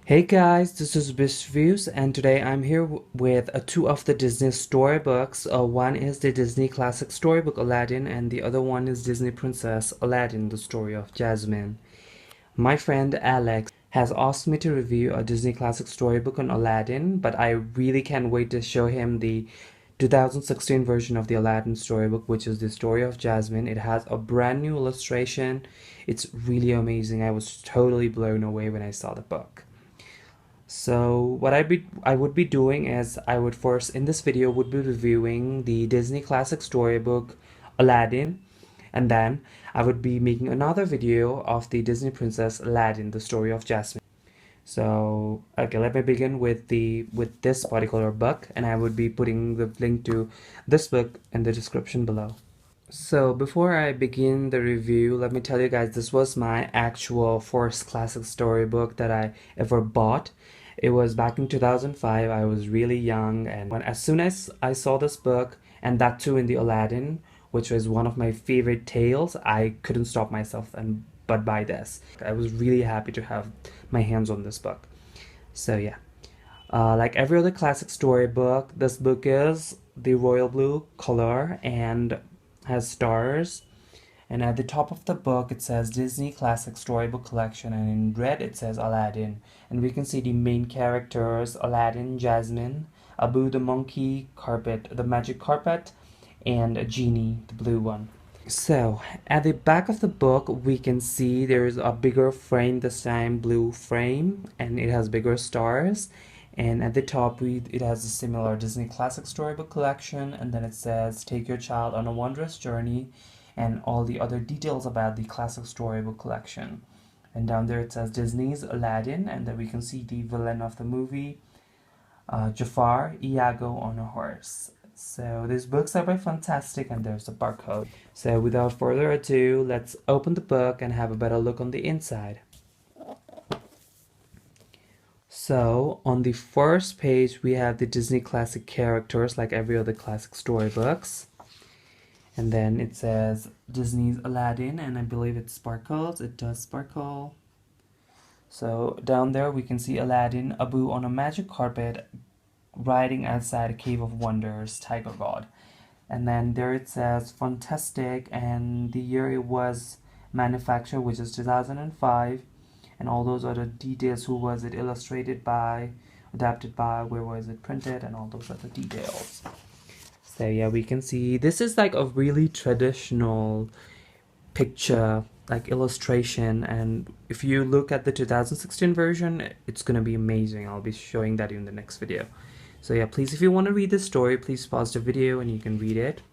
Hey guys, this is BishReviews, and today I'm here with two of the Disney storybooks. One is the Disney classic storybook Aladdin, and the other one is Disney Princess Aladdin, the story of Jasmine. My friend Alex has asked me to review a Disney classic storybook on Aladdin, but I really can't wait to show him the 2016 version of the Aladdin storybook, which is the story of Jasmine. It has a brand new illustration. It's really amazing. I was totally blown away when I saw the book. So what I would be doing is I would first in this video would be reviewing the Disney classic storybook Aladdin, and then I would be making another video of the Disney Princess Aladdin, the story of Jasmine. So okay, let me begin with this particular book, and I would be putting the link to this book in the description below. So before I begin the review, let me tell you guys this was my actual first classic storybook that I ever bought. It was back in 2005. I was really young, and as soon as I saw this book, and that too in the Aladdin, which was one of my favorite tales, I couldn't stop myself and but buy this. I was really happy to have my hands on this book. So yeah. Like every other classic storybook, this book is the royal blue color and has stars. And at the top of the book, it says Disney Classic Storybook Collection, and in red it says Aladdin. And we can see the main characters: Aladdin, Jasmine, Abu the monkey, carpet, the magic carpet, and a genie, the blue one. So, at the back of the book, we can see there's a bigger frame, this time blue frame, and it has bigger stars. And at the top, it has a similar Disney Classic Storybook Collection, and then it says, Take your child on a wondrous journey, and all the other details about the Classic Storybook Collection. And down there it says Disney's Aladdin, and then we can see the villain of the movie, Jafar, Iago on a horse. So these books are by Funtastic, and there's a barcode. So without further ado, let's open the book and have a better look on the inside. So on the first page we have the Disney classic characters like every other classic storybooks. And then it says Disney's Aladdin, and I believe it sparkles. It does sparkle. So down there we can see Aladdin, Abu on a magic carpet, riding outside a cave of wonders, Tiger God. And then there it says Funtastic, and the year it was manufactured, which is 2005, and all those other details. Who was it illustrated by, adapted by, where was it printed, and all those other details. So yeah, we can see this is like a really traditional picture, like illustration, and if you look at the 2016 version, it's gonna be amazing. I'll be showing that in the next video. So yeah, please, if you want to read this story, please pause the video and you can read it.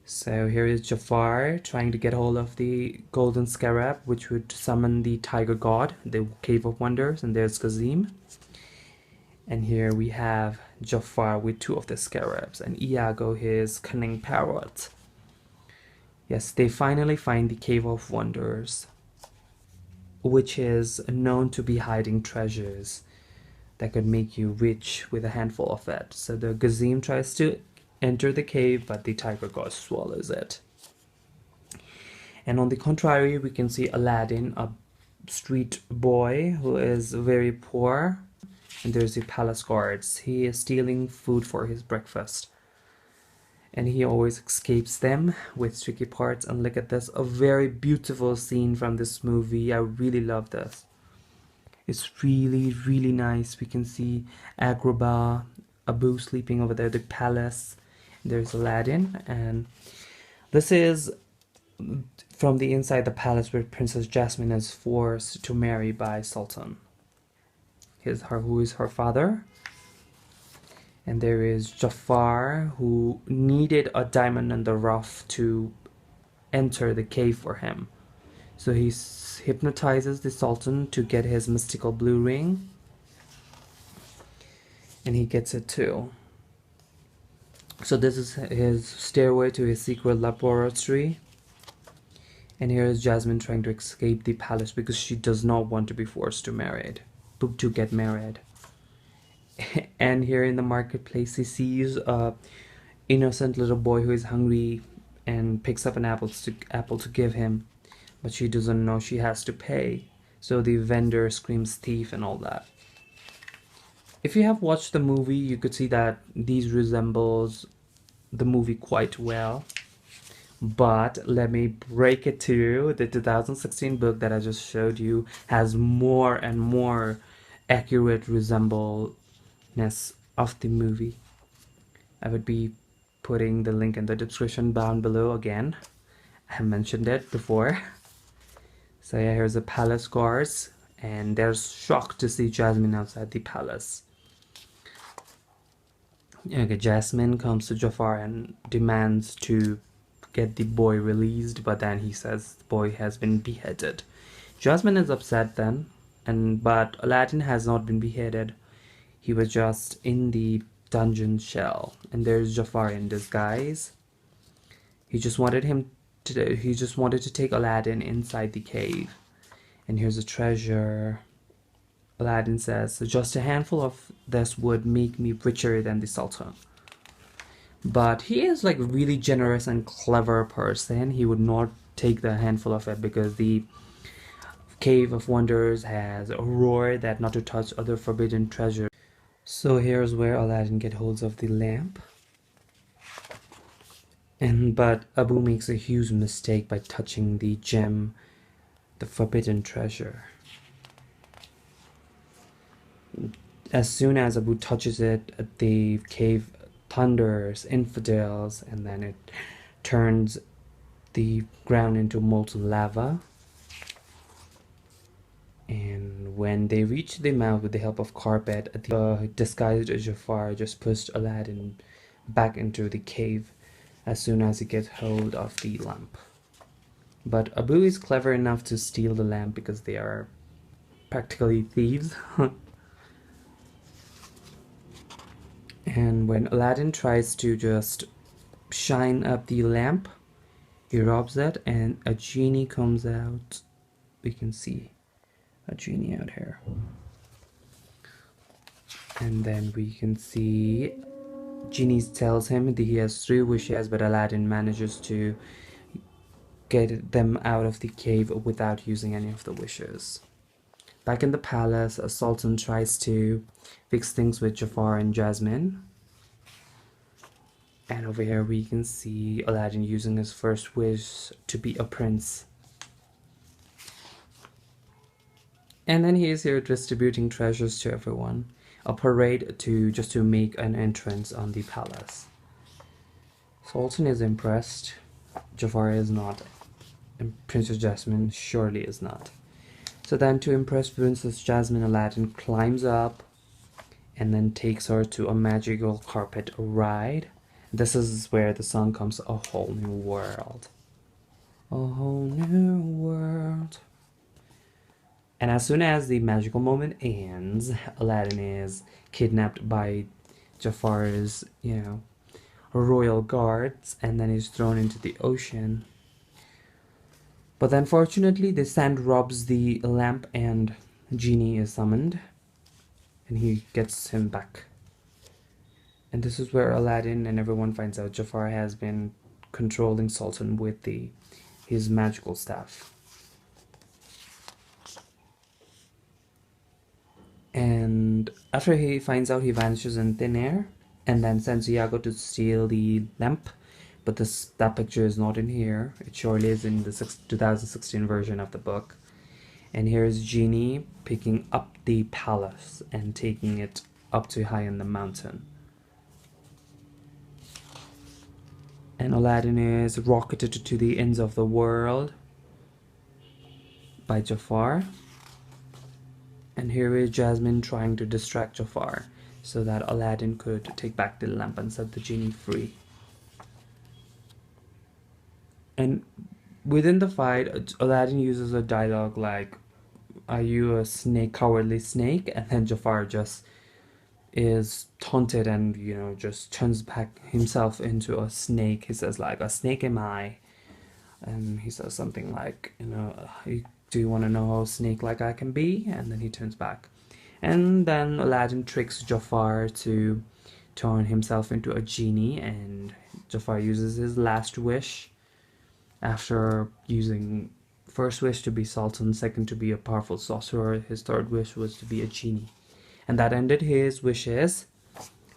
So here is Jafar trying to get hold of the golden scarab, which would summon the tiger god, the cave of wonders, and there's Kazim. And here we have Jafar with two of the scarabs, and Iago, his cunning parrot. Yes, they finally find the Cave of Wonders, which is known to be hiding treasures that could make you rich with a handful of it. So the Gazim tries to enter the cave, but the tiger god swallows it. And on the contrary, we can see Aladdin, a street boy who is very poor. And there's the palace guards. He is stealing food for his breakfast. And he always escapes them with tricky parts. And look at this, a very beautiful scene from this movie. I really love this. It's really, really nice. We can see Agrabah, Abu sleeping over there, the palace. There's Aladdin. And this is from the inside the palace where Princess Jasmine is forced to marry by Sultan. Who is her father. And there is Jafar, who needed a diamond in the rough to enter the cave for him. So he hypnotizes the Sultan to get his mystical blue ring. And he gets it too. So this is his stairway to his secret laboratory. And here is Jasmine trying to escape the palace because she does not want to be forced to get married. And here in the marketplace, he sees a innocent little boy who is hungry and picks up an apple to give him, but she doesn't know she has to pay. So the vendor screams thief and all that. If you have watched the movie, you could see that these resembles the movie quite well. But let me break it to you, the 2016 book that I just showed you has more and more accurate resembleness of the movie. I would be putting the link in the description down below again. I have mentioned it before. So yeah, here's the palace guards, and they're shocked to see Jasmine outside the palace. Okay, Jasmine comes to Jafar and demands to get the boy released, but then he says the boy has been beheaded. Jasmine is upset then, but Aladdin has not been beheaded. He was just in the dungeon shell, and there's Jafar in disguise. He just wanted to take Aladdin inside the cave. And here's a treasure. Aladdin says, just a handful of this would make me richer than the Sultan. But he is like really generous and clever person. He would not take the handful of it because the Cave of Wonders has a roar that not to touch other forbidden treasure. So here's where Aladdin gets holds of the lamp. But Abu makes a huge mistake by touching the gem, the forbidden treasure. As soon as Abu touches it, the cave thunders, infidels, and then it turns the ground into molten lava. And when they reach the mouth with the help of carpet, the disguised Jafar just pushed Aladdin back into the cave as soon as he gets hold of the lamp. But Abu is clever enough to steal the lamp because they are practically thieves. And when Aladdin tries to just shine up the lamp, he robs it and a genie comes out. We can see a genie out here. And then we can see Genie tells him that he has 3 wishes, but Aladdin manages to get them out of the cave without using any of the wishes. Back in the palace, a sultan tries to fix things with Jafar and Jasmine. And over here we can see Aladdin using his first wish to be a prince. And then he is here distributing treasures to everyone. A parade just to make an entrance on the palace. Sultan is impressed. Jafar is not. And Princess Jasmine surely is not. So then to impress Princess Jasmine, Aladdin climbs up and then takes her to a magical carpet ride. This is where the song comes, A Whole New World. A whole new world. And as soon as the magical moment ends, Aladdin is kidnapped by Jafar's, royal guards, and then he's thrown into the ocean. But then fortunately the sand robs the lamp and Genie is summoned and he gets him back. And this is where Aladdin and everyone finds out Jafar has been controlling Sultan with his magical staff. And after he finds out, he vanishes in thin air and then sends Iago to steal the lamp. But that picture is not in here. It surely is in the 2016 version of the book. And here's Genie picking up the palace and taking it up to high in the mountain. And Aladdin is rocketed to the ends of the world by Jafar. And here is Jasmine trying to distract Jafar so that Aladdin could take back the lamp and set the genie free. And within the fight, Aladdin uses a dialogue like, "Are you a snake, cowardly snake?" And then Jafar just is taunted and, just turns back himself into a snake. He says like, "A snake am I?" And he says something like, "Do you want to know how snake-like I can be?" And then he turns back. And then Aladdin tricks Jafar to turn himself into a genie, and Jafar uses his last wish after using first wish to be Sultan, second to be a powerful sorcerer, his third wish was to be a genie. And that ended his wishes,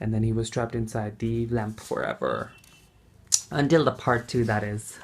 and then he was trapped inside the lamp forever. Until the part 2, that is.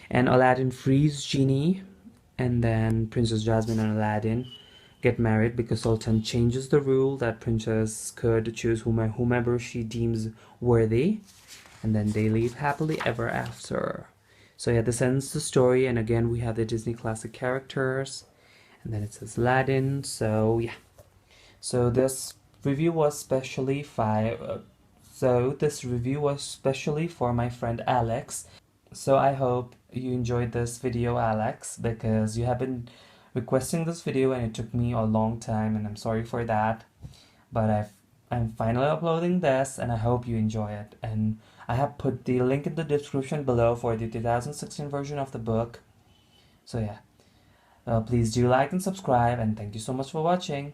And Aladdin frees Genie, and then Princess Jasmine and Aladdin get married because Sultan changes the rule that Princess could choose whomever she deems worthy, and then they live happily ever after. So yeah, this ends the story, and again we have the Disney classic characters, and then it says Aladdin. So yeah, so this review was specially for my friend Alex. So I hope you enjoyed this video, Alex, because you have been requesting this video and it took me a long time, and I'm sorry for that. But I'm finally uploading this, and I hope you enjoy it. And I have put the link in the description below for the 2016 version of the book. So yeah, please do like and subscribe, and thank you so much for watching.